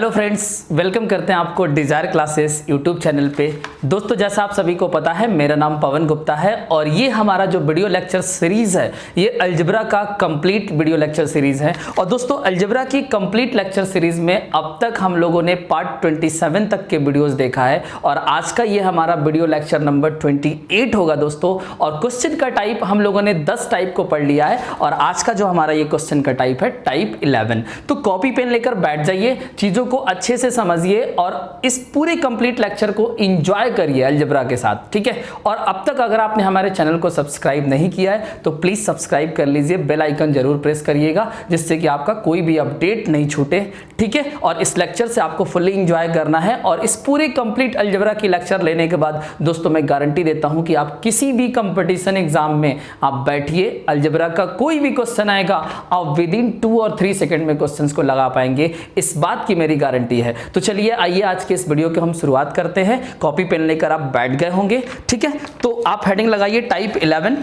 Hello friends, welcome करते हैं आपको डिजायर क्लासेस यूट्यूब चैनल पे। दोस्तों, जैसा आप सभी को पता है, मेरा नाम पवन गुप्ता है और ये हमारा जो वीडियो लेक्चर सीरीज़ है ये अलजेब्रा का कंप्लीट वीडियो लेक्चर सीरीज़ है। और दोस्तों, अलजेब्रा की कंप्लीट लेक्चर सीरीज़ में अब तक हम लोगों ने पार्ट 27 तक के वीडियोस देखा है और आज का ये हमारा वीडियो लेक्चर नंबर 28 होगा दोस्तों। और क्वेश्चन का टाइप हम लोगों ने 10 टाइप को पढ़ लिया है और आज का जो हमारा ये क्वेश्चन का टाइप है टाइप 11। तो कॉपी पेन लेकर बैठ जाइए, चीजों को अच्छे से समझिए और इस पूरे कंप्लीट लेक्चर को एंजॉय करिए अलजेब्रा के साथ, ठीक है। और अब तक अगर आपने हमारे चैनल को सब्सक्राइब नहीं किया है तो प्लीज सब्सक्राइब कर लीजिए, बेल आइकन जरूर प्रेस करिएगा जिससे कि आपका कोई भी अपडेट नहीं छूटे, ठीक है। और इस लेक्चर से आपको फुल्ली एंजॉय करना है और इस पूरे कंप्लीट अलजेब्रा की लेक्चर लेने के बाद दोस्तों मैं गारंटी देता हूं कि आप किसी भी कंपटीशन एग्जाम में आप बैठिए, अलजेब्रा का कोई भी क्वेश्चन आएगा आप विद इन 2 और 3 सेकंड में क्वेश्चंस को लगा पाएंगे, इस बात की मेरी गारंटी है। तो चलिए आइए आज के इस वीडियो की हम शुरुआत करते हैं। कॉपी पेन लेकर आप बैठ गए होंगे, ठीक है। तो आप हेडिंग लगाइए टाइप 11।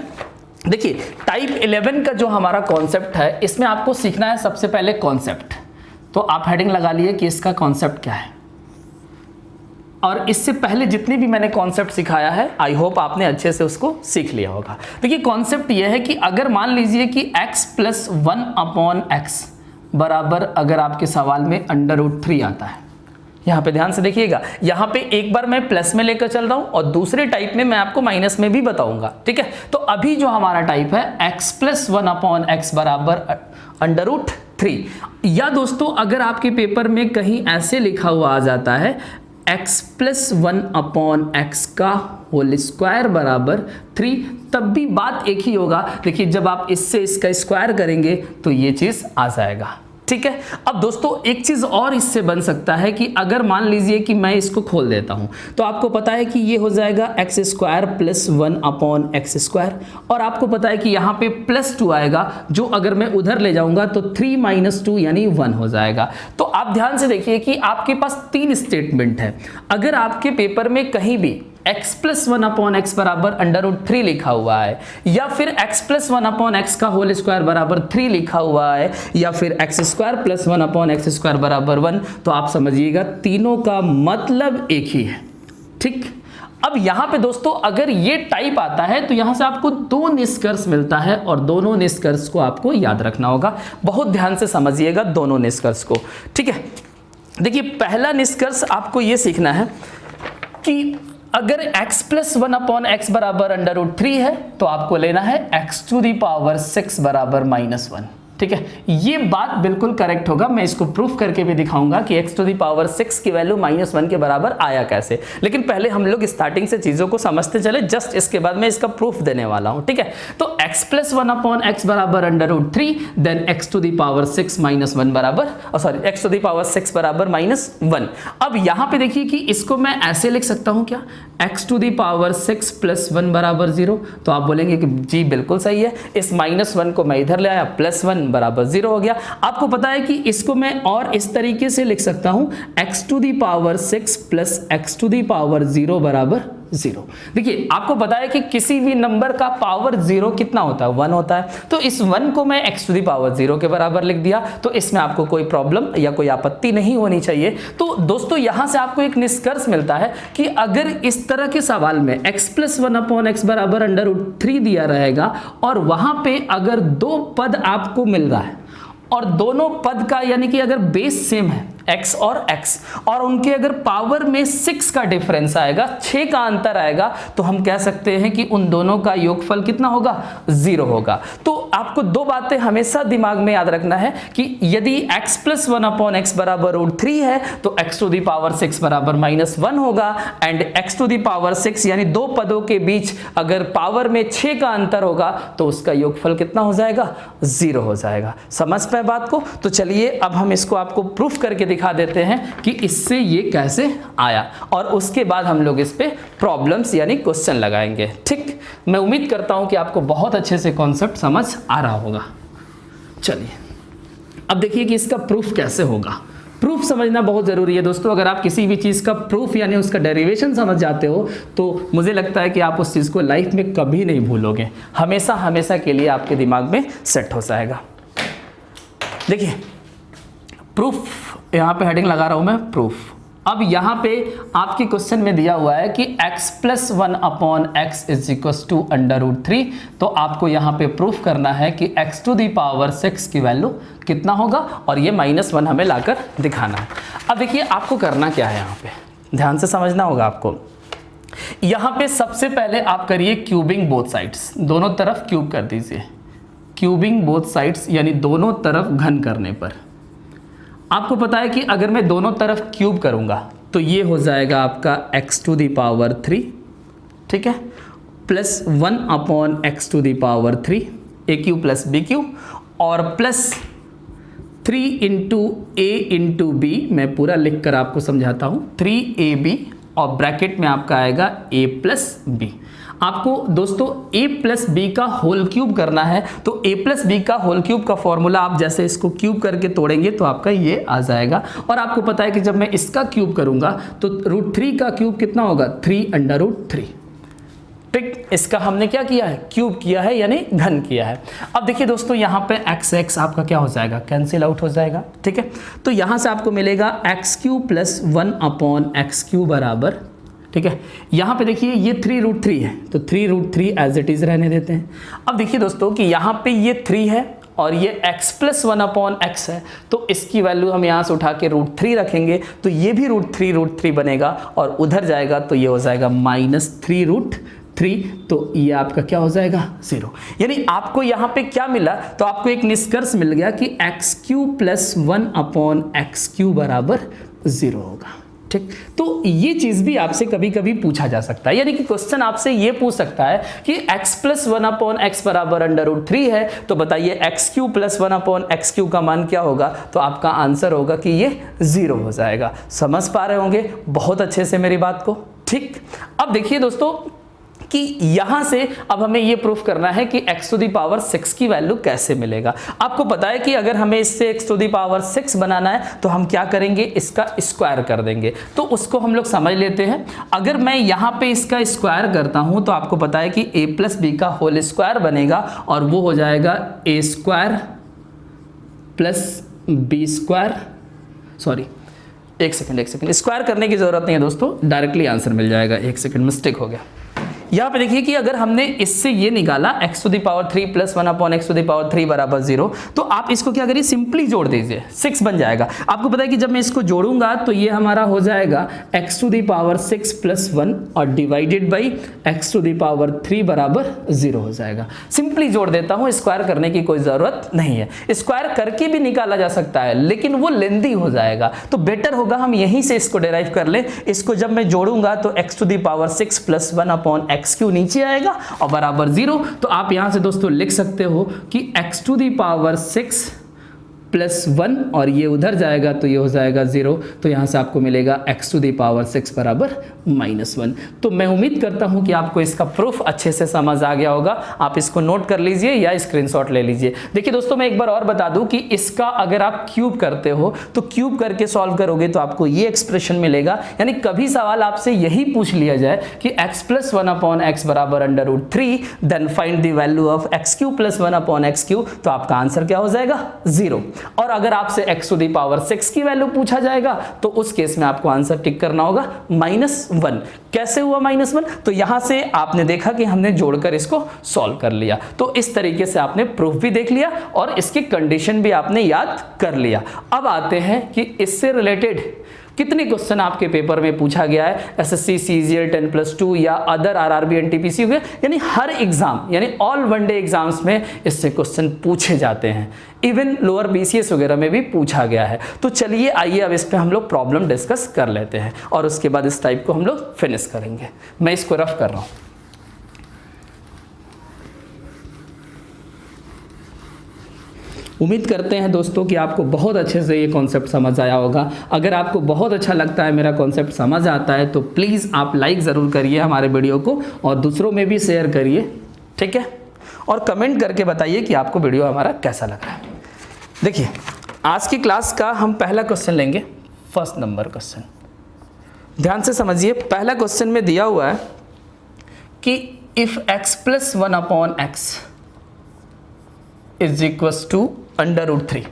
देखिए, टाइप 11 का जो हमारा कॉन्सेप्ट है इसमें आपको सीखना है सबसे पहले कॉन्सेप्ट। तो आप हेडिंग लगा लिए कि इसका कॉन्सेप्ट क्या है। और इससे पहले जितने भी मैंने कॉन्सेप्ट सिखाया है आई होप आपने अच्छे से उसको सीख लिया होगा। देखिए, कॉन्सेप्ट यह है कि अगर मान लीजिए कि x + 1/x बराबर अगर आपके सवाल में √3 आता है, यहां पे ध्यान से देखिएगा, यहां पे एक बार मैं प्लस में लेकर चल रहा हूं और दूसरे टाइप में मैं आपको माइनस में भी बताऊंगा, ठीक है। तो अभी जो हमारा टाइप है x + 1/x बराबर √3, या दोस्तों अगर आपके पेपर में कहीं ऐसे लिखा हुआ आ जाता है x + 1/x का होल स्क्वायर बराबर 3, तब भी बात एक ही होगा। देखिए, जब आप इससे इसका स्क्वायर करेंगे तो ये चीज आ जाएगा, ठीक है। अब दोस्तों एक चीज और इससे बन सकता है कि अगर मान लीजिए कि मैं इसको खोल देता हूं तो आपको पता है कि ये हो जाएगा x² + 1/x², और आपको पता है कि यहां पे +2 आएगा, जो अगर मैं उधर ले जाऊंगा तो 3 - 2 यानी 1 हो जाएगा। तो आप ध्यान से देखिए कि आपके पास 3 स्टेटमेंट है। अगर आपके पेपर में कहीं भी x + 1/x बराबर √3 लिखा हुआ है, या फिर x + 1/x का होल स्क्वायर बराबर 3 लिखा हुआ है, या फिर x² + 1/x² बराबर 1, तो आप समझिएगा तीनों का मतलब एक ही है, ठीक। अब यहां पे दोस्तों अगर ये टाइप आता है तो यहां से आपको 2 निष्कर्ष मिलता है और दोनों निष्कर्ष को आपको याद रखना होगा। बहुत ध्यान से समझिएगा दोनों निष्कर्ष को, ठीक है। देखिए, पहला निष्कर्ष आपको ये सीखना है कि अगर x + 1/x बराबर √3 है तो आपको लेना है x⁶ बराबर -1, ठीक है। ये बात बिल्कुल करेक्ट होगा। मैं इसको प्रूफ करके भी दिखाऊंगा कि x⁶ की वैल्यू -1 के बराबर आया कैसे, लेकिन पहले हम लोग स्टार्टिंग से चीजों को समझते चले, जस्ट इसके बाद मैं इसका प्रूफ देने वाला हूं, ठीक है। तो x + 1/x बराबर √3, देन x⁶ -1 बराबर x⁶ बराबर -1। अब यहां पे देखिए कि इसको मैं ऐसे लिख सकता हूं क्या, x⁶ + 1 बराबर 0। तो आप बोलेंगे कि जी बिल्कुल सही है, इस -1 को मैं इधर ले आया, +1 बराबर 0 हो गया। आपको पता है कि इसको मैं और इस तरीके से लिख सकता हूं x⁶ + x�0 बराबर 0। देखिए, आपको पता है कि किसी भी नंबर का पावर 0 कितना होता है, 1 होता है। तो इस 1 को मैं x⁶ के बराबर लिख दिया, तो इसमें आपको कोई प्रॉब्लम या कोई आपत्ति नहीं होनी चाहिए। तो दोस्तों यहां से आपको एक निष्कर्ष मिलता है कि अगर इस तरह के सवाल में x + 1/x बराबर √3 दिया रहेगा और वहां पे अगर 2 पद आपको मिल रहा है और दोनों पद का यानी कि अगर बेस सेम है x और x, और उनके अगर पावर में 6 का डिफरेंस आएगा, 6 का अंतर आएगा, तो हम कह सकते हैं कि उन दोनों का योगफल कितना होगा, 0 होगा। तो आपको 2 बातें हमेशा दिमाग में याद रखना है कि यदि x + 1/x बराबर √3 है तो x⁶ बराबर -1 होगा, एंड x⁶ यानी 2 पदों के बीच अगर पावर में 6 का अंतर होगा तो उसका योगफल कितना हो जाएगा, 0 हो जाएगा। समझ पाए बात को? तो चलिए अब हम इसको आपको प्रूफ करके दिखा देते हैं कि इससे ये कैसे आया, और उसके बाद हम लोग इस पे प्रॉब्लम्स यानी क्वेश्चन लगाएंगे, ठीक। मैं उम्मीद करता हूं कि आपको बहुत अच्छे से कॉन्सेप्ट समझ आ रहा होगा। चलिए अब देखिए कि इसका प्रूफ कैसे होगा। प्रूफ समझना बहुत जरूरी है दोस्तों। अगर आप किसी भी चीज का प्रूफ यानी उसका डेरिवेशन समझ जाते हो तो मुझे लगता है कि आप उस चीज को लाइफ में कभी नहीं भूलोगे, हमेशा हमेशा के लिए आपके दिमाग में सेट हो जाएगा। देखिए, प्रूफ यहाँ पे हेडिंग लगा रहा हूँ मैं प्रूफ। अब यहाँ पे आपके क्वेश्चन में दिया हुआ है कि x plus 1 upon x is equal to √3, तो आपको यहाँ पे प्रूफ करना है कि x टू दी पावर 6 की वैल्यू कितना होगा, और ये -1 हमें लाकर दिखाना है। अब देखिए आपको करना क्या है, यहाँ पे ध्यान से समझना होगा आपको। यहाँ पे सबसे पहले आप करिए क्यूबिंग बोथ साइड्स, दोनों तरफ क्यूब कर दीजिए। क्यूबिंग बोथ साइड्स यानी दोनों तरफ घन करने पर आपको पता है कि अगर मैं दोनों तरफ क्यूब करूंगा तो ये हो जाएगा आपका x टू दी पावर 3, ठीक है, plus 1 upon x to the power 3 a cube plus b cube, और plus 3 into a into b, मैं पूरा लिख कर आपको समझाता हूँ, 3ab, और ब्रैकेट में आपका आएगा a प्लस बी। आपको दोस्तों a प्लस बी का होल क्यूब करना है, तो a प्लस बी का होल क्यूब का फॉर्मूला आप जैसे इसको क्यूब करके तोड़ेंगे तो आपका ये आ जाएगा। और आपको पता है कि जब मैं इसका क्यूब करूंगा तो √3 का क्यूब कितना होगा, 3√3। ठीक, इसका हमने क्या किया है, क्यूब किया है यानी घन किया है। अब देखिए दोस्तों यहाँ पे x आपका क्या हो जाएगा, कैंसिल आउट हो जाएगा, ठीक है। तो यहाँ से आपको मिलेगा x³ प्लस 1 अपॉन x³ बराबर, ठीक है। यहाँ पे देखिए ये 3√3 है, तो 3√3 एज इट इज रहने देते हैं। अब देखिए दोस्तों कि यहाँ पे ये 3 है और ये x प्लस 1 अपॉन एक्स है, तो इसकी वैल्यू हम यहाँ से उठा के √3 रखेंगे, तो ये भी √3 बनेगा, और उधर जाएगा तो ये हो जाएगा -3√3, तो ये आपका क्या हो जाएगा, 0। यानी आपको यहाँ पे क्या मिला, तो आपको एक निष्कर्ष मिल गया कि x³ प्लस 1 अपॉन x³ बराबर 0 होगा, ठीक। तो ये चीज भी आपसे कभी कभी पूछा जा सकता है, यानी कि क्वेश्चन आपसे ये पूछ सकता है कि x प्लस 1 अपॉन एक्स बराबर √3 है, तो बताइए x³ प्लस 1 अपॉन x³ का मान क्या होगा, तो आपका आंसर होगा कि ये 0 हो जाएगा। समझ पा रहे होंगे बहुत अच्छे से मेरी बात को, ठीक। अब देखिए दोस्तों कि यहां से अब हमें यह प्रूफ करना है कि x टू दी पावर 6 की वैल्यू कैसे मिलेगा। आपको पता है कि अगर हमें इससे x टू दी पावर 6 बनाना है तो हम क्या करेंगे, इसका स्क्वायर कर देंगे। तो उसको हम लोग समझ लेते हैं। अगर मैं यहां पे इसका स्क्वायर करता हूं तो आपको पता है कि a प्लस बी का होल स्क्वायर बनेगा, और वो हो जाएगा a² प्लस b², सॉरी एक सेकंड, स्क्वायर करने की जरूरत नहीं है दोस्तों, डायरेक्टली आंसर मिल जाएगा। एक सेकंड, मिस्टेक हो गया। यहाँ पे देखिए कि अगर हमने इससे ये निकाला x to the power 3 plus 1 upon x to the power 3 बराबर 0, तो आप इसको क्या करिए, सिंपली जोड़ दीजिए, 6 बन जाएगा। आपको पता है कि जब मैं इसको जोड़ूंगा तो ये हमारा हो जाएगा x to the power 6 plus 1 और divided by x to the power 3 बराबर 0 हो जाएगा। सिंपली जोड़ देता हूँ, स्क्वायर करने की कोई जरूरत नहीं है। स्क्वायर करके भी निकाला जा सकता है लेकिन वो लेंदी हो जाएगा, तो बेटर होगा हम यहीं से इसको डेराइव कर ले। इसको जब मैं जोड़ूंगा तो x to the power 6 plus 1 upon x³ नीचे आएगा और बराबर 0। तो आप यहां से दोस्तों लिख सकते हो कि x to the power 6 plus 1 और ये उधर जाएगा तो ये हो जाएगा 0। तो यहां से आपको मिलेगा x टू दी पावर 6 बराबर -1। तो मैं उम्मीद करता हूं कि आपको इसका प्रूफ अच्छे से समझ आ गया होगा। आप इसको नोट कर लीजिए या स्क्रीनशॉट ले लीजिए। देखिए दोस्तों, मैं एक बार और बता दूं कि इसका अगर आप क्यूब करते हो तो क्यूब करके सॉल्व करोगे तो आपको ये एक्सप्रेशन मिलेगा। यानी कभी सवाल आपसे यही पूछ लिया जाए कि x प्लस 1 अपॉन एक्स बराबर √3, then find the value of x³ plus 1 upon x³, तो आपका आंसर क्या हो जाएगा, 0। और अगर आपसे x टू दी पावर 6 की वैल्यू पूछा जाएगा तो उस केस में आपको आंसर टिक करना होगा -1। कैसे हुआ -1? तो यहां से आपने देखा कि हमने जोड़कर इसको सॉल्व कर लिया। तो इस तरीके से आपने प्रूफ भी देख लिया और इसकी कंडीशन भी आपने याद कर लिया। अब आते हैं कि इससे रिलेटेड कितने क्वेश्चन आपके पेपर में पूछा गया है, एसएससी, सीजीएल 10+2 या अदर आरआरबी एनटीपीसी हुए, यानी हर एग्जाम यानी ऑल वनडे एग्जाम्स में इससे क्वेश्चन पूछे जाते हैं। इवन लोअर बीसीएस वगैरह में भी पूछा गया है। तो चलिए आइए अब इस पे हम लोग प्रॉब्लम डिस्कस कर लेते हैं और उसके बाद इस टाइप को हम लोग फिनिश करेंगे। मैं इसको रफ कर रहा हूं। उम्मीद करते हैं दोस्तों कि आपको बहुत अच्छे से ये कॉन्सेप्ट समझ आया होगा। अगर आपको बहुत अच्छा लगता है, मेरा कॉन्सेप्ट समझ आता है, तो प्लीज़ आप लाइक ज़रूर करिए हमारे वीडियो को और दूसरों में भी शेयर करिए, ठीक है। और कमेंट करके बताइए कि आपको वीडियो हमारा कैसा लग रहा है। देखिए, आज की क्लास का हम पहला क्वेश्चन लेंगे, फर्स्ट नंबर क्वेश्चन। ध्यान से समझिए, पहला क्वेश्चन में दिया हुआ है कि if x plus 1 upon x is equal to √3,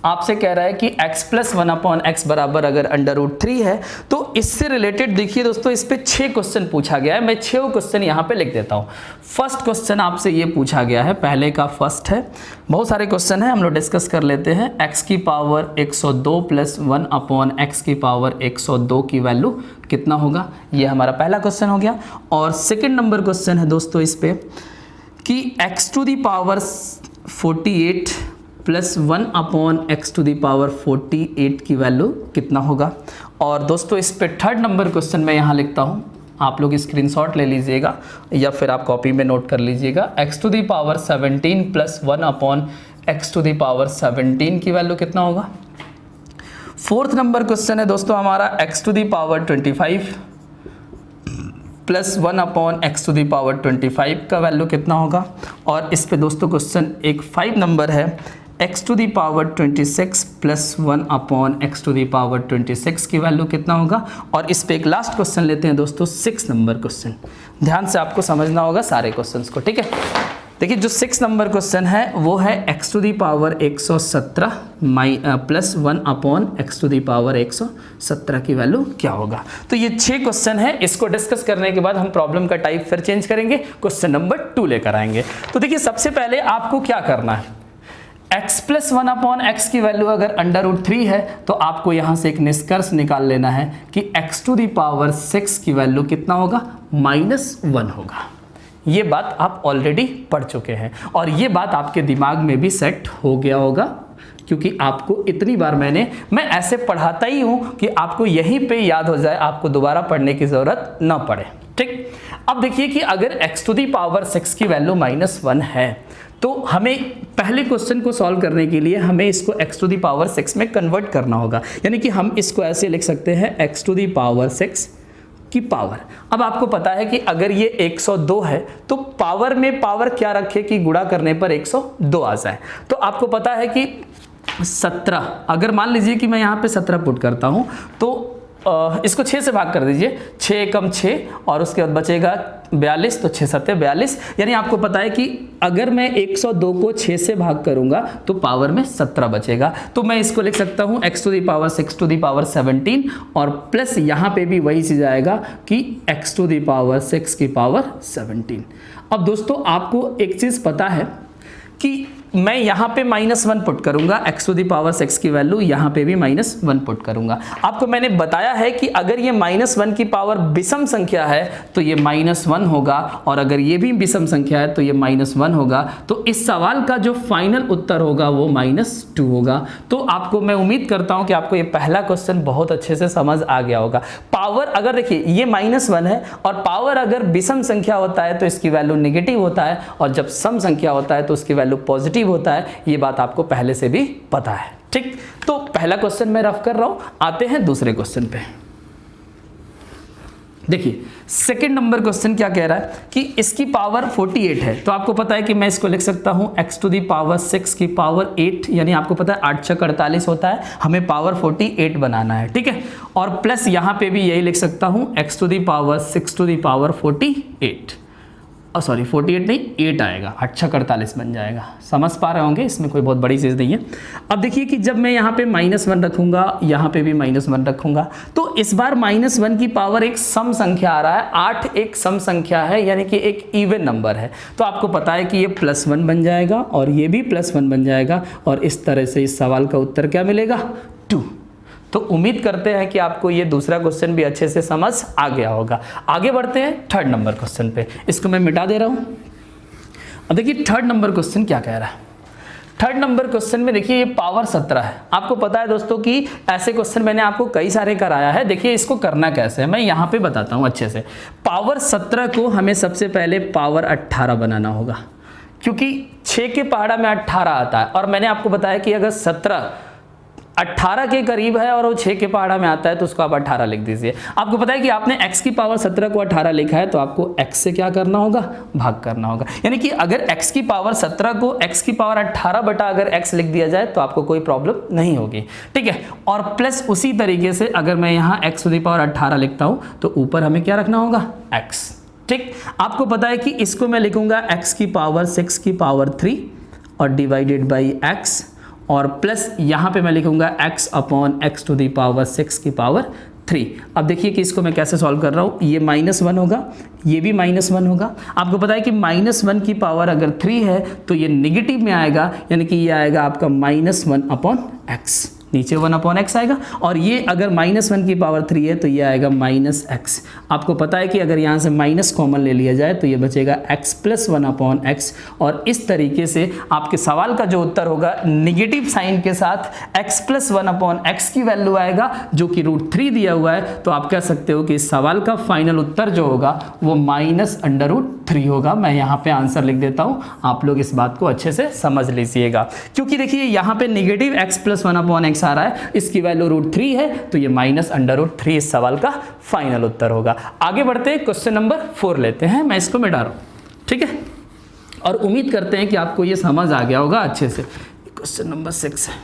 आपसे कह रहा है कि x प्लस 1/x बराबर अगर √3 है, तो इससे रिलेटेड देखिए दोस्तों इस पे 6 क्वेश्चन पूछा गया है। मैं 6 क्वेश्चन यहाँ पे लिख देता हूँ। फर्स्ट क्वेश्चन आपसे ये पूछा गया है, पहले का फर्स्ट है, बहुत सारे क्वेश्चन है, हम लोग डिस्कस कर लेते हैं। x की पावर 102 प्लस 1/x की पावर 102 की वैल्यू कितना होगा, ये हमारा पहला क्वेश्चन हो गया। और सेकेंड नंबर क्वेश्चन है दोस्तों इस पे कि x to the power 48 plus 1/x to the power 48 की वैल्यू कितना होगा। और दोस्तों इस पे थर्ड नंबर क्वेश्चन मैं यहाँ लिखता हूँ, आप लोग स्क्रीनशॉट ले लीजिएगा या फिर आप कॉपी में नोट कर लीजिएगा। x to the power 17 plus 1/x to the power 17 की वैल्यू कितना होगा। फोर्थ नंबर क्वेश्चन है दोस्तों हमारा x to the power 25 plus 1/x to the power 25 का वैल्यू कितना होगा। और इस पे दोस्तों क्वेश्चन एक 5 नंबर है, x to the power 26 plus 1/x to the power 26 की वैल्यू कितना होगा। और इस पे एक लास्ट क्वेश्चन लेते हैं दोस्तों 6 नंबर क्वेश्चन। ध्यान से आपको समझना होगा सारे क्वेश्चंस को, ठीक है। देखिए जो 6 नंबर क्वेश्चन है वो है x to the power 117 plus 1/x to the power 117 की वैल्यू क्या होगा। तो ये 6 क्वेश्चन है, इसको डिस्कस करने के बाद हम प्रॉब्लम का टाइप फिर चेंज करेंगे, क्वेश्चन नंबर 2 लेकर आएंगे। तो देखिए सबसे पहले आपको क्या करना है, x प्लस 1/x की वैल्यू अगर √3 है तो आपको यहाँ से एक निष्कर्ष निकाल लेना है कि x टू दी पावर 6 की वैल्यू कितना होगा, -1 होगा। ये बात आप ऑलरेडी पढ़ चुके हैं और ये बात आपके दिमाग में भी सेट हो गया होगा, क्योंकि आपको इतनी बार मैं ऐसे पढ़ाता ही हूँ कि आपको यहीं पे याद हो जाए, आपको दोबारा पढ़ने की ज़रूरत ना पड़े, ठीक। अब देखिए कि अगर x टू दी पावर 6 की वैल्यू -1 है तो हमें पहले क्वेश्चन को सॉल्व करने के लिए हमें इसको x टू दी पावर 6 में कन्वर्ट करना होगा। यानी कि हम इसको ऐसे लिख सकते हैं x टू दी पावर 6 की पावर। अब आपको पता है कि अगर ये 102 है तो पावर में पावर क्या रखे कि गुणा करने पर 102 आ जाए। तो आपको पता है कि 17, अगर मान लीजिए कि मैं यहाँ पे 17 पुट करता हूँ तो इसको 6 से भाग कर दीजिए, 6 एकम 6 और उसके बाद बचेगा 42, तो 6 7 42। यानी आपको पता है कि अगर मैं 102 को 6 से भाग करूंगा तो पावर में 17 बचेगा। तो मैं इसको लिख सकता हूं x to the power 6 to the power 17 और प्लस यहाँ पे भी वही चीज़ आएगा कि x टू दी पावर 6 की पावर 17। अब दोस्तों आपको एक चीज़ पता है कि मैं यहाँ पे -1 पुट करूंगा, x टू दी पावर 6 की वैल्यू यहाँ पे भी -1 पुट करूंगा। आपको मैंने बताया है कि अगर ये -1 की पावर विषम संख्या है तो ये -1 होगा और अगर ये भी विषम संख्या है तो ये -1 होगा। तो इस सवाल का जो फाइनल उत्तर होगा वो -2 होगा। तो आपको मैं उम्मीद करता हूँ कि आपको ये पहला क्वेश्चन बहुत अच्छे से समझ आ गया होगा। पावर अगर देखिए ये -1 है और पावर अगर विषम संख्या होता है तो इसकी वैल्यू नेगेटिव होता है और जब सम संख्या होता है तो उसकी वैल्यू पॉजिटिव होता है। ये बात आपको पहले से भी पता है, ठीक। तो पहला क्वेश्चन मैं रफ कर रहा हूं, आते हैं दूसरे क्वेश्चन पे। देखिए सेकंड नंबर क्वेश्चन क्या कह रहा है कि इसकी पावर 48 है। तो आपको पता है कि मैं इसको लिख सकता हूं x टू दी पावर 6 की पावर 8, यानी आपको पता है 8 6 48 होता है, हमें पावर 48 बनाना है, ठीक है। और प्लस यहां पे भी यही लिख सकता हूं x to the power 6 to the power 48, sorry 48 नहीं 8 आएगा, 8 6 48 बन जाएगा। समझ पा रहे होंगे, इसमें कोई बहुत बड़ी चीज़ नहीं है। अब देखिए कि जब मैं यहाँ पे -1 रखूँगा, यहाँ पे भी -1 रखूँगा, तो इस बार -1 की पावर एक सम संख्या आ रहा है। 8 एक सम संख्या है, यानी कि एक इवन नंबर है। तो आपको पता है कि ये +1 बन जाएगा और ये भी +1 बन जाएगा और इस तरह से इस सवाल का उत्तर क्या मिलेगा, 2। तो उम्मीद करते हैं कि आपको ये दूसरा क्वेश्चन भी अच्छे से समझ आ गया होगा। आगे बढ़ते हैं थर्ड नंबर क्वेश्चन पे, इसको मैं मिटा दे रहा हूँ। अब देखिए थर्ड नंबर क्वेश्चन क्या कह रहा है। थर्ड नंबर क्वेश्चन में देखिए ये पावर 17 है। आपको पता है दोस्तों कि ऐसे क्वेश्चन मैंने आपको कई सारे कराया है। देखिए इसको करना कैसे है मैं यहाँ पे बताता हूँ अच्छे से। पावर 17 को हमें सबसे पहले पावर 18 बनाना होगा, क्योंकि 6 के पहाड़ा में 18 आता है और मैंने आपको बताया कि अगर 17 18 के करीब है और वो 6 के पहाड़ा में आता है तो उसको आप 18 लिख दीजिए। आपको पता है कि आपने x की पावर 17 को 18 लिखा है तो आपको x से क्या करना होगा, भाग करना होगा। यानी कि अगर x की पावर 17 को x की पावर 18 बटा अगर x लिख दिया जाए तो आपको कोई प्रॉब्लम नहीं होगी, ठीक है। और प्लस उसी तरीके से अगर मैं यहाँ x टू दी पावर 18 लिखता हूँ तो ऊपर हमें क्या रखना होगा, x, ठीक। आपको पता है कि इसको मैं लिखूंगा x की पावर 6 की पावर 3 और डिवाइडेड बाई x, और प्लस यहाँ पे मैं लिखूंगा x upon x to the power 6 की पावर 3। अब देखिए कि इसको मैं कैसे सॉल्व कर रहा हूँ, ये -1 होगा, ये भी -1 होगा। आपको पता है कि -1 की पावर अगर 3 है तो ये निगेटिव में आएगा, यानी कि ये आएगा आपका -1 अपॉन x, नीचे 1 अपॉन x आएगा। और ये अगर -1 की पावर 3 है तो ये आएगा -x। आपको पता है कि अगर यहाँ से माइनस कॉमन ले लिया जाए तो ये बचेगा x प्लस 1 अपॉन x। और इस तरीके से आपके सवाल का जो उत्तर होगा निगेटिव साइन के साथ x प्लस 1 अपॉन x की वैल्यू आएगा, जो कि √3 दिया हुआ है। तो आप कह सकते हो कि इस सवाल का फाइनल उत्तर जो होगा वो -√3 होगा। मैं यहाँ पे आंसर लिख देता हूँ, आप लोग इस बात को अच्छे से समझ लीजिएगा, क्योंकि देखिए यहाँ पे negative x plus 1 upon x आ रहा है, इसकी वैल्यू √3 है, तो ये -√3 इस सवाल का फाइनल उत्तर होगा। आगे बढ़ते हैं, क्वेश्चन नंबर 4 लेते हैं। मैं इसको मिटा रहा हूं, ठीक है, और उम्मीद करते हैं कि आपको ये समझ आ गया होगा अच्छे से। क्वेश्चन नंबर 6 है।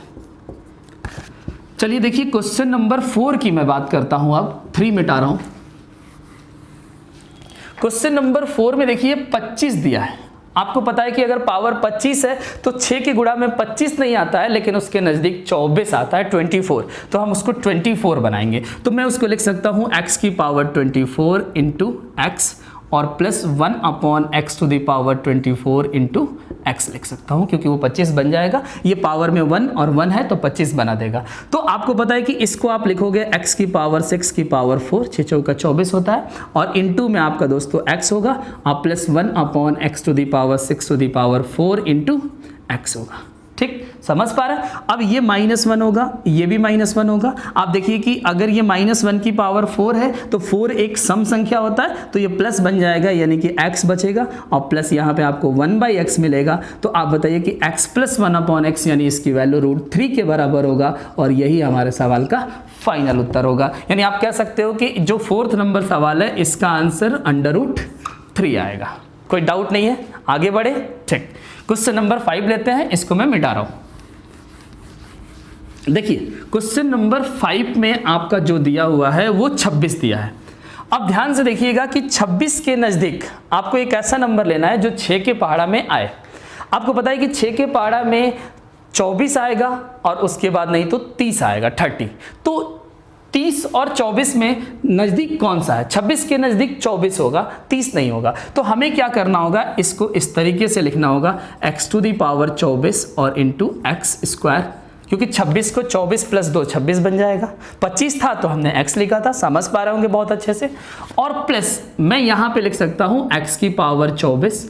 चलिए देखिए क्वेश्चन नंबर 4 की मैं बात करता हूं, अब 3 मिटा रहा हूं। क्वेश्चन नंबर 4 में देखिए 25 दिया है। आपको पता है कि अगर पावर 25 है तो 6 के गुणा में 25 नहीं आता है, लेकिन उसके नज़दीक 24 आता है, 24। तो हम उसको 24 बनाएंगे। तो मैं उसको लिख सकता हूँ x की पावर 24 इंटू एक्स और plus 1 upon x to the power 24 into x लिख सकता हूँ, क्योंकि वो 25 बन जाएगा। ये पावर में 1 और 1 है तो 25 बना देगा। तो आपको पता है कि इसको आप लिखोगे x की पावर 6 की पावर 4, 6 चौका 24 होता है, और इंटू में आपका दोस्तों x होगा, और plus 1 upon x to the power 6 to the power 4 into x होगा। ठीक, समझ पा रहे हैं। अब ये -1 होगा, ये भी -1 होगा। आप देखिए कि अगर ये -1 की पावर 4 है तो 4 एक सम संख्या होता है, तो ये प्लस बन जाएगा, यानी कि x बचेगा, और प्लस यहाँ पे आपको 1/x मिलेगा। तो आप बताइए कि x प्लस 1 अपॉन x, यानी इसकी वैल्यू √3 के बराबर होगा, और यही हमारे सवाल का फाइनल उत्तर होगा। यानी आप कह सकते हो कि जो 4th नंबर सवाल है इसका आंसर √3 आएगा। कोई डाउट नहीं है, आगे बढ़े। ठीक, क्वेश्चन नंबर 5 लेते हैं, इसको मैं मिटा रहा हूं। देखिए क्वेश्चन नंबर 5 में आपका जो दिया हुआ है वो 26 दिया है। अब ध्यान से देखिएगा कि 26 के नज़दीक आपको एक ऐसा नंबर लेना है जो 6 के पहाड़ा में आए। आपको पता है कि 6 के पहाड़ा में 24 आएगा और उसके बाद नहीं तो 30 आएगा, 30। तो 30 और 24 में नज़दीक कौन सा है? 26 के नज़दीक 24 होगा, 30 नहीं होगा। तो हमें क्या करना होगा, इसको इस तरीके से लिखना होगा, x टू दी पावर 24 और इंटू एक्स स्क्वायर, क्योंकि 26 को 24 प्लस 2 26 बन जाएगा। 25 था तो हमने x लिखा था, समझ पा रहे होंगे बहुत अच्छे से। और प्लस मैं यहाँ पे लिख सकता हूँ x की पावर 24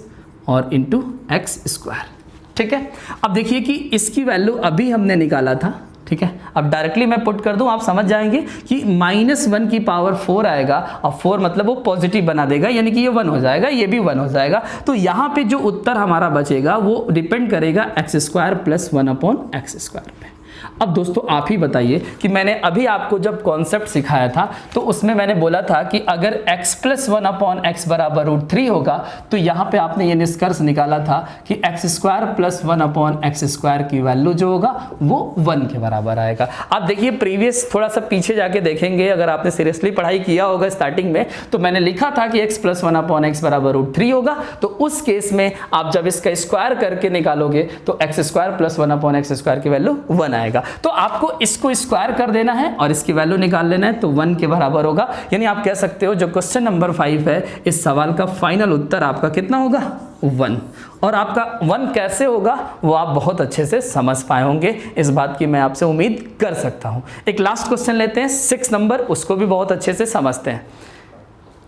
और इंटू एक्स स्क्वायर। ठीक है, अब देखिए कि इसकी वैल्यू अभी हमने निकाला था। ठीक है, अब डायरेक्टली मैं पुट कर दूं, आप समझ जाएंगे कि -1 की पावर 4 आएगा, और 4 मतलब वो पॉजिटिव बना देगा, यानी कि ये 1 हो जाएगा, ये भी 1 हो जाएगा। तो यहाँ पे जो उत्तर हमारा बचेगा वो डिपेंड करेगा x square plus 1 upon x square पे। अब दोस्तों आप ही बताइए कि मैंने अभी आपको जब कॉन्सेप्ट सिखाया था तो उसमें मैंने बोला था कि अगर x प्लस 1 अपॉन एक्स बराबर √3 होगा, तो यहाँ पे आपने ये निष्कर्ष निकाला था कि x square plus 1 upon x square की वैल्यू जो होगा वो 1 के बराबर आएगा। आप देखिए प्रीवियस थोड़ा सा पीछे जाके देखेंगे, अगर आपने सीरियसली पढ़ाई किया होगा स्टार्टिंग में, तो मैंने लिखा था कि x प्लस 1 अपॉन एक्स बराबर √3 होगा। तो उस केस में आप जब इसका स्क्वायर करके निकालोगे तो x square plus 1 upon x square की वैल्यू 1 आएगा। तो आपको इसको स्क्वायर कर देना है और इसकी वैल्यू निकाल लेना है, तो 1 के बराबर होगा। यानी आप कह सकते हो जो क्वेश्चन नंबर 5 है इस सवाल का फाइनल उत्तर आपका कितना होगा? 1। और आपका 1 कैसे होगा वो आप बहुत अच्छे से समझ पाए होंगे, इस बात की मैं आपसे उम्मीद कर सकता हूं। एक लास्ट क्वेश्चन लेते हैं 6 नंबर, उसको भी बहुत अच्छे से समझते हैं।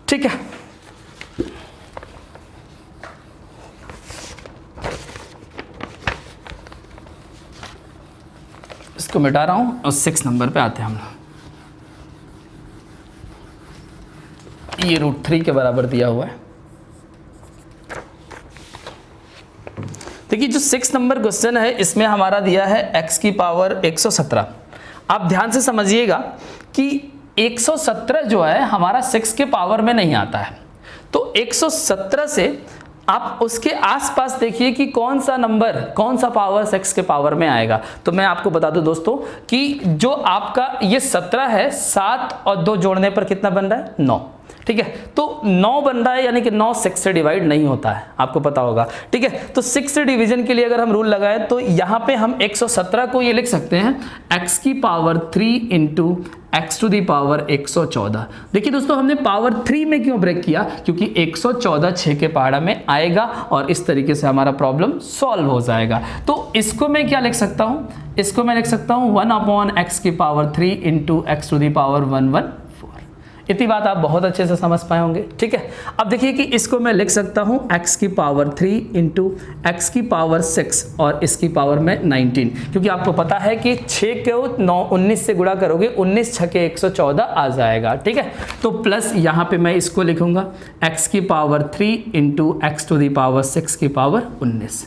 ठीक है, इसको मिटा रहा हूं और 6 नंबर पे आते हैं हम लोग। ये √3 के बराबर दिया हुआ है। देखिए जो 6 नंबर क्वेश्चन है इसमें हमारा दिया है x की पावर 117। आप ध्यान से समझिएगा कि 117 जो है हमारा 6 के पावर में नहीं आता है, तो 117 से आप उसके आसपास देखिए कि कौन सा नंबर, कौन सा पावर 6 के पावर में आएगा। तो मैं आपको बता दूं दोस्तों कि जो आपका ये 17 है, 7 और 2 जोड़ने पर कितना बन रहा है? 9। ठीक है। तो 9 बन रहा है, यानी कि 9 6 से डिवाइड नहीं होता है, आपको पता होगा, ठीक है। तो 6 से डिवीजन के लिए अगर हम रूल लगाए तो यहाँ पे हम 117 को ये लिख सकते हैं x की power 3 into x to the power 114। देखिए दोस्तों, हमने पावर 3 में क्यों ब्रेक किया, क्योंकि 114 6 के पहाड़ा में आएगा और इस तरीके से हमारा प्रॉब्लम सॉल्व हो जाएगा। तो इसको मैं क्या लिख सकता हूँ, इसको मैं लिख सकता हूँ 1/x की power 3 into x to the power 114। इतनी बात आप बहुत अच्छे से समझ पाए होंगे, ठीक है। अब देखिए कि इसको मैं लिख सकता हूँ x की पावर 3 इंटू एक्स की पावर 6 और इसकी पावर में 19, क्योंकि आपको पता है कि 6 को 19 से गुणा करोगे 19 छके 114 आ जाएगा, ठीक है। तो प्लस यहाँ पे मैं इसको लिखूंगा x की power 3 into x to the power 6 की पावर 19।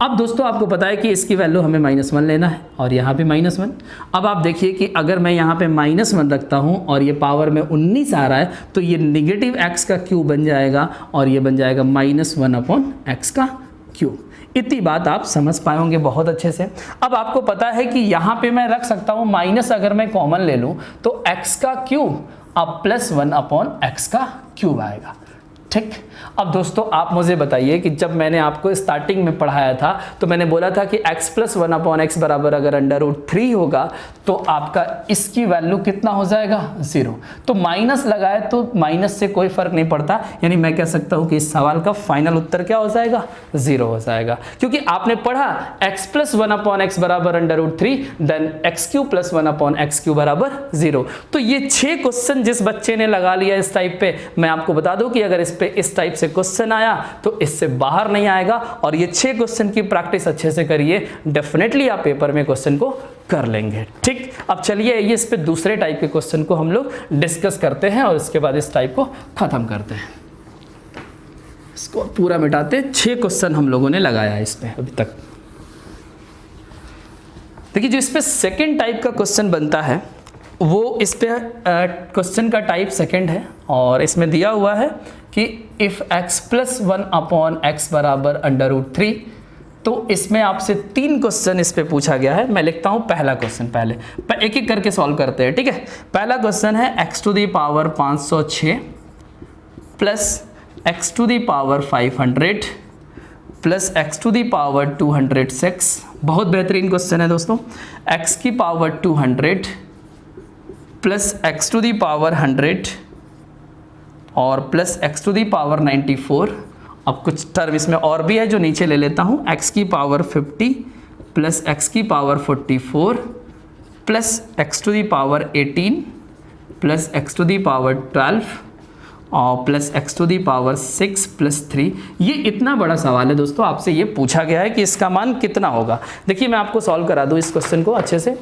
अब दोस्तों आपको पता है कि इसकी वैल्यू हमें -1 लेना है और यहाँ पे -1। अब आप देखिए कि अगर मैं यहाँ पे -1 रखता हूँ और ये पावर में 19 आ रहा है तो ये नेगेटिव x का क्यूब बन जाएगा और ये बन जाएगा -1/x का क्यूब। इतनी बात आप समझ पाए होंगे बहुत अच्छे से। अब आपको पता है कि यहाँ पे मैं रख सकता हूँ माइनस, अगर मैं कॉमन ले लूँ तो x का क्यूब अब +1/x का क्यूब आएगा, ठीक। अब दोस्तों आप मुझे बताइए कि जब मैंने आपको स्टार्टिंग में पढ़ाया था तो मैंने बोला था कि x + 1/x बराबर अगर √3 होगा तो आपका इसकी वैल्यू कितना हो जाएगा, 0। तो माइनस लगाए तो माइनस से कोई फर्क नहीं पड़ता, यानी मैं कह सकता हूं कि इस सवाल का फाइनल उत्तर क्या हो जाएगा, 0 हो जाएगा, क्योंकि आपने पढ़ा x + 1/x बराबर √3 देन x³ + 1/x³ बराबर 0। तो ये 6 क्वेश्चन जिस बच्चे ने लगा लिया इस टाइप पे, मैं आपको बता दूं कि अगर इस पे इस टाइप से क्वेश्चन आया तो इससे बाहर नहीं आएगा। और ये 6 क्वेश्चन की प्रैक्टिस अच्छे से करिए, डेफिनेटली आप पेपर में क्वेश्चन को कर लेंगे, ठीक। अब चलिए ये इस पे दूसरे टाइप के क्वेश्चन को हम लोग डिस्कस करते हैं और इसके बाद इस टाइप को खत्म करते हैं, इसको पूरा मिटाते हैं। 6 क्वेश्चन हम लोगों ने लगाया है इस पे अभी तक। देखिए जो इस पे सेकेंड टाइप का क्वेश्चन बनता है वो इस पे क्वेश्चन का टाइप सेकंड है और इसमें दिया हुआ है कि इफ़ x + 1/x बराबर √3, तो इसमें आपसे 3 क्वेश्चन इस पे पूछा गया है। मैं लिखता हूँ पहला क्वेश्चन, पहले एक एक करके सॉल्व करते हैं, ठीक है। पहला क्वेश्चन है x to the power 506 plus x to the power 500 plus x to the power 206। बहुत बेहतरीन क्वेश्चन है दोस्तों। x की power 200 plus x to the power 100 और plus x to the power 94। अब कुछ टर्म इसमें और भी है जो नीचे ले लेता हूँ, x की पावर 50 प्लस x की power 44 plus x to the power 18 plus x to the power 12 और plus x to the power 6 plus 3। ये इतना बड़ा सवाल है दोस्तों, आपसे ये पूछा गया है कि इसका मान कितना होगा। देखिए मैं आपको सॉल्व करा दूँ इस क्वेश्चन को, अच्छे से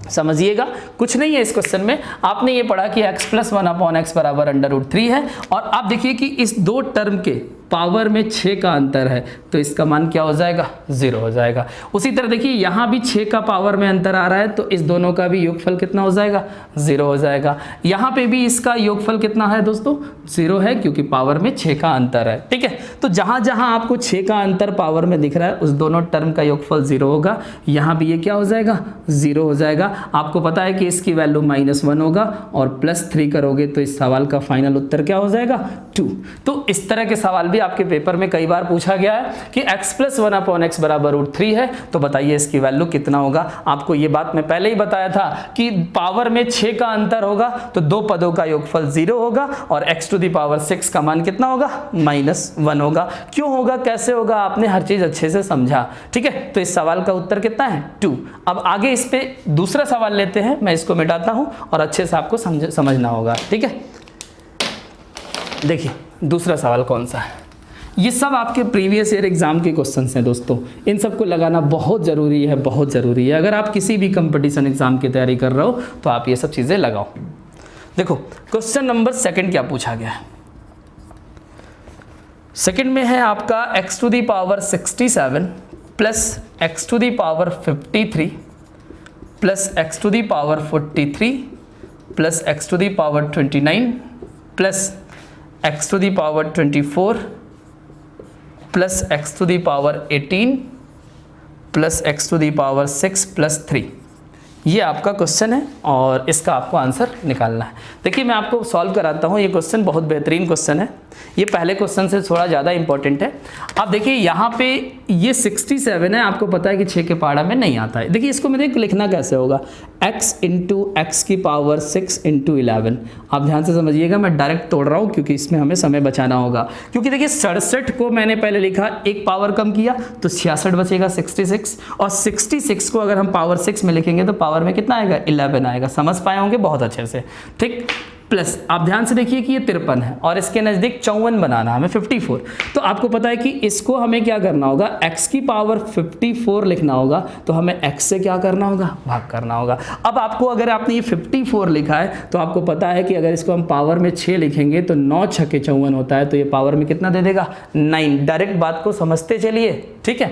समझिएगा। कुछ नहीं है इस क्वेश्चन में, आपने ये पढ़ा कि x + 1/x बराबर √3 है और आप देखिए कि इस 2 टर्म के पावर में 6 का अंतर है तो इसका मान क्या हो जाएगा, 0 हो जाएगा। उसी तरह देखिए यहाँ भी 6 का पावर में अंतर आ रहा है तो इस दोनों का भी योगफल कितना हो जाएगा, 0 हो जाएगा। यहाँ पे भी इसका योगफल कितना है दोस्तों, 0 है, क्योंकि पावर में 6 का अंतर है, ठीक है। तो जहाँ जहाँ आपको 6 का अंतर पावर में दिख रहा है उस दोनों टर्म का योगफल 0 होगा। यहाँ भी ये क्या हो जाएगा, 0 हो जाएगा। आपको पता है कि इसकी वैल्यू -1 होगा और +3 करोगे तो इस सवाल का फाइनल उत्तर क्या हो जाएगा, 2। तो इस तरह के सवाल भी आपके पेपर में कई बार पूछा गया है कि x + 1/x बराबर √3 है, तो बताइए इसकी वैल्यू कितना होगा। आपको ये बात मैं पहले ही बताया था कि पावर में 6 का अंतर होगा तो 2 पदों का योगफल 0 होगा और x टू दी पावर 6 का मान कितना होगा, -1 होगा। क्यों होगा, कैसे होगा, आपने हर चीज अच्छे से समझा, ठीक है। तो इस सवाल का उत्तर कितना है, 2। अब आगे इस पे दूसरा सवाल लेते हैं, मैं इसको मिटाता हूं और अच्छे से आपको समझना होगा, ठीक है। देखिए दूसरा सवाल कौन सा है, ये सब आपके प्रीवियस ईयर एग्जाम के क्वेश्चंस हैं दोस्तों, इन सबको लगाना बहुत ज़रूरी है, बहुत ज़रूरी है। अगर आप किसी भी कंपटीशन एग्जाम की तैयारी कर रहे हो तो आप ये सब चीज़ें लगाओ। देखो क्वेश्चन नंबर सेकंड क्या पूछा गया है। सेकंड में है आपका x to the power 67 plus x to the power 53 plus x to the power 43 plus x to the power 29 plus x to the power 24 plus x to the power 18 plus x to the power 6 plus 3। ये आपका question है और इसका आपको answer निकालना है। देखिए मैं आपको सॉल्व कराता हूँ, ये क्वेश्चन बहुत बेहतरीन क्वेश्चन है, ये पहले क्वेश्चन से थोड़ा ज़्यादा इंपॉर्टेंट है। आप देखिए यहाँ पे ये 67 है, आपको पता है कि 6 के पहाड़ा में नहीं आता है। देखिए इसको मेरे लिखना कैसे होगा, x इंटू एक्स की पावर 6 इंटू 11। आप ध्यान से समझिएगा, मैं डायरेक्ट तोड़ रहा हूँ क्योंकि इसमें हमें समय बचाना होगा। क्योंकि देखिए 67 को मैंने पहले लिखा, एक पावर कम किया तो 66 बचेगा 66, और 66 को अगर हम पावर 6 में लिखेंगे तो पावर में कितना आएगा 11 आएगा। समझ पाए होंगे बहुत अच्छे से, ठीक। प्लस आप ध्यान से देखिए कि ये 53 है और इसके नज़दीक 54 बनाना हमें 54। तो आपको पता है कि इसको हमें क्या करना होगा, x की पावर 54 लिखना होगा, तो हमें x से क्या करना होगा, भाग करना होगा। अब आपको अगर आपने ये 54 लिखा है तो आपको पता है कि अगर इसको हम पावर में 6 लिखेंगे तो 9 छक्के 54 होता है, तो ये पावर में कितना दे देगा 9। डायरेक्ट बात को समझते चलिए, ठीक है।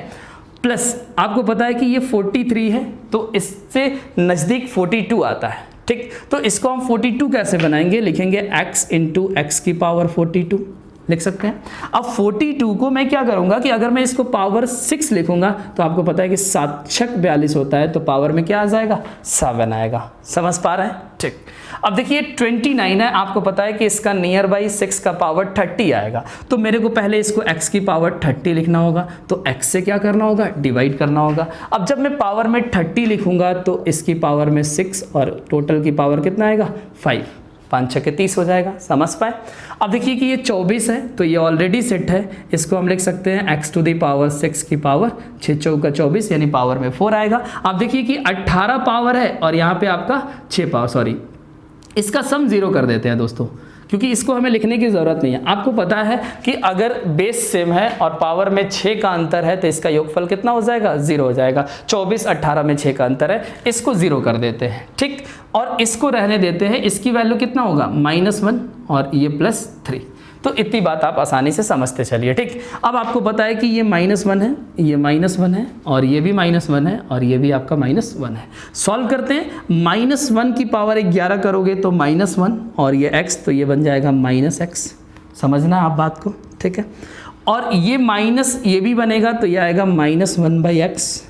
प्लस आपको पता है कि ये 43 है तो इससे नज़दीक 42 आता है, ठीक। तो इसको हम 42 कैसे बनाएंगे, लिखेंगे x इंटू एक्स की पावर 42 लिख सकते हैं। अब 42 को मैं क्या करूंगा कि अगर मैं इसको पावर 6 लिखूंगा तो आपको पता है कि 7 छक 42 होता है, तो पावर में क्या आ जाएगा 7 आएगा। समझ पा रहे हैं, ठीक। अब देखिए 29 है, आपको पता है कि इसका नियर बाई 6 का पावर 30 आएगा, तो मेरे को पहले इसको x की पावर 30 लिखना होगा, तो x से क्या करना होगा, डिवाइड करना होगा। अब जब मैं पावर में 30 लिखूंगा तो इसकी पावर में 6 और टोटल की पावर कितना आएगा 5, 5 छक्के 30 हो जाएगा। समझ पाए। अब देखिए कि ये 24 है तो ये ऑलरेडी सेट है, इसको हम लिख सकते हैं x टू दी पावर 6 की पावर 6 चौका 24, यानी पावर में 4 आएगा। अब देखिए कि 18 पावर है और यहाँ पे आपका 6 पावर, सॉरी इसका सम 0 कर देते हैं दोस्तों, क्योंकि इसको हमें लिखने की ज़रूरत नहीं है। आपको पता है कि अगर बेस सेम है और पावर में 6 का अंतर है तो इसका योगफल कितना हो जाएगा 0 हो जाएगा। 24 18 में 6 का अंतर है, इसको 0 कर देते हैं, ठीक। और इसको रहने देते हैं, इसकी वैल्यू कितना होगा -1 और ये +3। तो इतनी बात आप आसानी से समझते चलिए, ठीक। अब आपको पता है कि ये -1 है, ये -1 है और ये भी -1 है और ये भी आपका -1 है। सॉल्व करते हैं, -1 की पावर 11 करोगे तो -1 और ये x, तो ये बन जाएगा -x। समझना आप बात को, ठीक है। और ये माइनस ये भी बनेगा तो ये आएगा -1/x,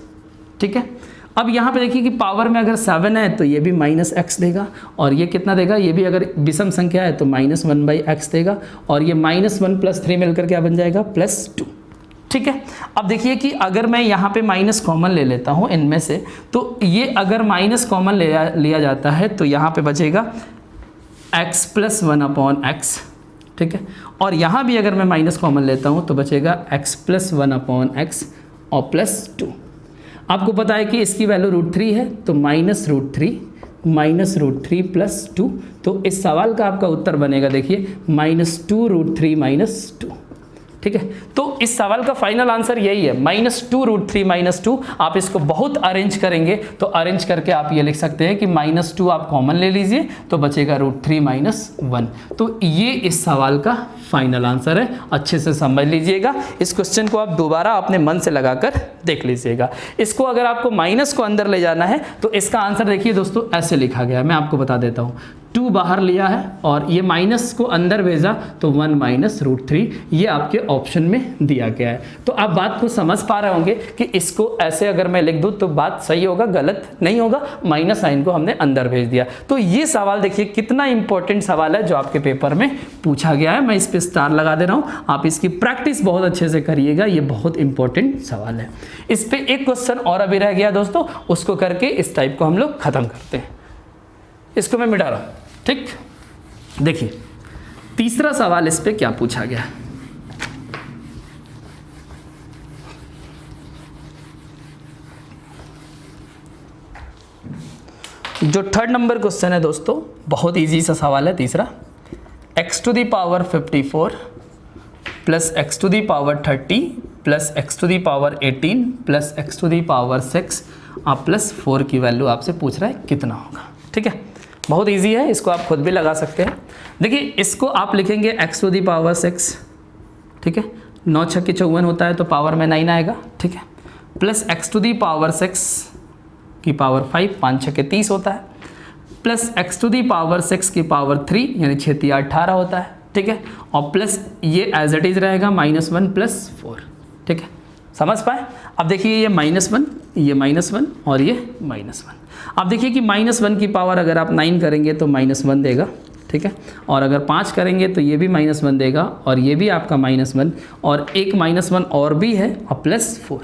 ठीक है। अब यहाँ पे देखिए कि पावर में अगर 7 है तो ये भी -x देगा और ये कितना देगा, ये भी अगर विषम संख्या है तो -1/x देगा और ये -1 + 3 मिलकर क्या बन जाएगा +2, ठीक है। अब देखिए कि अगर मैं यहाँ पे माइनस कॉमन ले लेता हूँ इनमें से, तो ये अगर माइनस कॉमन लिया जाता है तो यहाँ पे बचेगा x + 1/x, ठीक है। और यहाँ भी अगर मैं माइनस कॉमन लेता हूँ तो बचेगा x + 1/x और +2। आपको पता है कि इसकी वैल्यू √3 है तो -√3 +2, तो इस सवाल का आपका उत्तर बनेगा देखिए -2√3 -2, ठीक है। तो इस सवाल का फाइनल आंसर यही है -2√3 -2। आप इसको बहुत अरेंज करेंगे तो अरेंज करके आप ये लिख सकते हैं कि -2 आप कॉमन ले लीजिए तो बचेगा √3 -1। तो ये इस सवाल का फाइनल आंसर है। अच्छे से समझ लीजिएगा, इस क्वेश्चन को आप दोबारा अपने मन से लगाकर देख लीजिएगा। इसको अगर आपको माइनस को अंदर ले जाना है तो इसका आंसर देखिए दोस्तों ऐसे लिखा गया है, मैं आपको बता देता हूँ। 2 बाहर लिया है और ये माइनस को अंदर भेजा तो 1 -√3, ये आपके ऑप्शन में दिया गया है। तो आप बात को समझ पा रहे होंगे कि इसको ऐसे अगर मैं लिख दूं तो बात सही होगा, गलत नहीं होगा। माइनस साइन को हमने अंदर भेज दिया। तो ये सवाल देखिए कितना इंपॉर्टेंट सवाल है जो आपके पेपर में पूछा गया है। मैं इस पे स्टार लगा दे रहा हूँ, आप इसकी प्रैक्टिस बहुत अच्छे से करिएगा, ये बहुत इंपॉर्टेंट सवाल है। इस पे एक क्वेश्चन और अभी रह गया दोस्तों, उसको करके इस टाइप को हम लोग खत्म करते हैं। इसको मैं मिटा रहा हूँ, ठीक। देखिए तीसरा सवाल इस पे क्या पूछा गया। जो 3rd नंबर क्वेश्चन है दोस्तों, बहुत इजी सा सवाल है तीसरा। x to the power 54 plus x to the power 30 plus x to the power 18 plus x to the power 6 आप +4 की वैल्यू आपसे पूछ रहा है कितना होगा, ठीक है। बहुत इजी है, इसको आप खुद भी लगा सकते हैं। देखिए इसको आप लिखेंगे x टू दी पावर 6, ठीक है। 9 छक्के 54 होता है तो पावर में 9 आएगा, ठीक है। Plus x to the power 6 की पावर 5, 5 छक्के 30 होता है, plus x to the power 6 की पावर 3 यानी 6 × 18 होता है, ठीक है। और प्लस ये एज इट इज रहेगा -1 + 4, ठीक है। समझ पाए। अब देखिए ये -1, ये -1 और ये -1। अब देखिए कि -1 की पावर अगर आप 9 करेंगे तो -1 देगा, ठीक है, और अगर 5 करेंगे तो ये भी -1 देगा और ये भी आपका -1 और एक -1 और भी है और +4।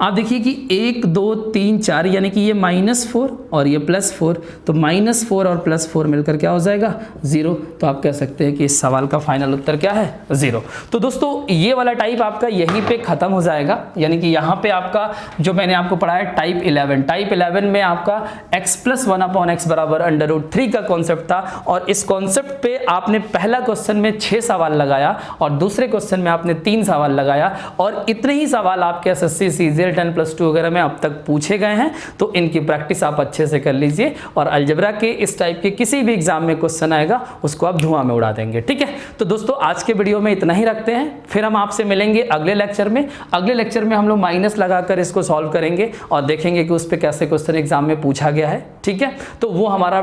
आप देखिए कि 1 2 3 4 यानी कि ये -4 और ये +4, तो -4 और +4 मिलकर क्या हो जाएगा 0। तो आप कह सकते हैं कि इस सवाल का फाइनल उत्तर क्या है 0। तो दोस्तों ये वाला टाइप आपका यहीं पे ख़त्म हो जाएगा, यानी कि यहाँ पे आपका जो मैंने आपको पढ़ाया टाइप 11 में आपका x + 1/x बराबर √3 का कॉन्सेप्ट था और इस कॉन्सेप्ट पे आपने पहला क्वेश्चन में 6 सवाल लगाया और दूसरे क्वेश्चन में आपने 3 सवाल लगाया और इतने ही सवाल आपके SSC CGL 10+2 वगैरह में अब तक पूछे गए हैं। तो इनकी प्रैक्टिस आप अच्छे से कर लीजिए और अलजेब्रा के इस टाइप के किसी भी एग्जाम में क्वेश्चन आएगा उसको आप धुआं में उड़ा देंगे, ठीक है। तो दोस्तों आज के वीडियो में इतना ही रखते हैं, फिर हम आपसे मिलेंगे अगले लेक्चर में। अगले लेक्चर में हम लोग माइनस लगाकर इसको सॉल्व करेंगे और देखेंगे कि उस पर कैसे क्वेश्चन एग्जाम में पूछा गया है, ठीक है। तो वो हमारा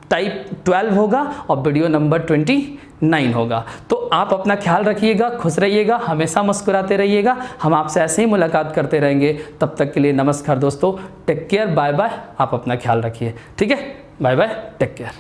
टाइप 12 होगा और वीडियो नंबर 29 होगा। तो आप अपना ख्याल रखिएगा, खुश रहिएगा, हमेशा मुस्कुराते रहिएगा। हम आपसे ऐसे ही मुलाकात करते रहेंगे। तब तक के लिए नमस्कार दोस्तों, टेक केयर, बाय बाय। आप अपना ख्याल रखिए, ठीक है, बाय बाय, टेक केयर।